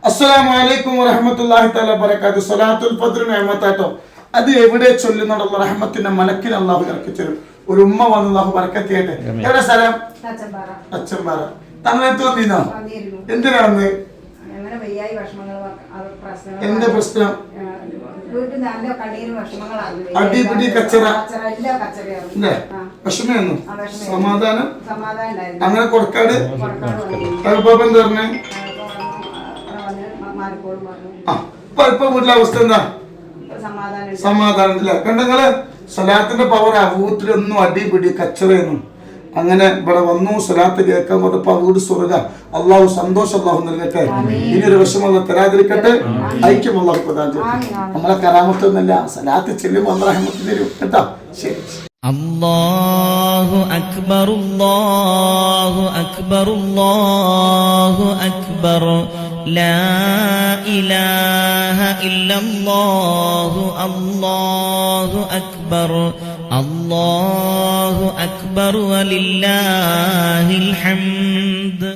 അസ്സലാമു അലൈക്കും വറഹ്മത്തുള്ളാഹി തആല വബറകാതുഹു. സ്വലാത്തുൽ ഫജ്ർ നിഅമത്താട്ടോ. അത് എവിടെ ചൊല്ലുന്നുള്ള റഹ്മത്തിന്റെ മലക്കിനെ അല്ലാഹു ഇറക്കി തരും. ഒരു ഉമ്മ വന്ന് അല്ലാഹു ബറക്കത്ത് ചെയ്യട്ടെ. എവിടെ സ്ഥലം? അച്ചമ്പാറ. തങ്ങളെടുത്ത് വന്നീനോ? എന്തിനാണ്? എന്താ പ്രശ്നം? അടിപിടി കച്ചറ വിഷമയൊന്നും സമാധാനം അങ്ങനെ കൊടുക്കാട് എന്താ പറഞ്ഞേ? ഇപ്പൊ വീട്ടിലെ അവസ്ഥ എന്താ? സമാധാനത്തില്ല. കണ്ടങ്ങള് സലാത്തിന്റെ പവർ ആ വീട്ടിലൊന്നും അടിപിടി കച്ചറയൊന്നും. അങ്ങനെ ഇവിടെ വന്നു സലാത്ത് കേൾക്കാൻ പറഞ്ഞപ്പോ ആ വീട് സ്വർഗ. അള്ളാഹു സന്തോഷം അള്ളാഹു നൽകട്ടെ. ഇനിയൊരു വിഷമം തരാതിരിക്കട്ടെ. ഐക്യം അള്ളാഹു പ്രദാനം ചെയ്യട്ടെ. നമ്മളെ കറാമത്തൊന്നുമല്ല, സലാത്ത് ചെല്ലുമ്പോൾ അള്ളാഹു റഹ്മത്ത് തരും കേട്ടോ. ശരി. അല്ലാഹു അക്ബർ അല്ലാഹു അക്ബർ അല്ലാഹു അക്ബർ ലാ ഇലാഹ ഇല്ലല്ലാഹു അല്ലാഹു അക്ബർ അല്ലാഹു അക്ബർ വലില്ലാഹിൽ ഹംദ്.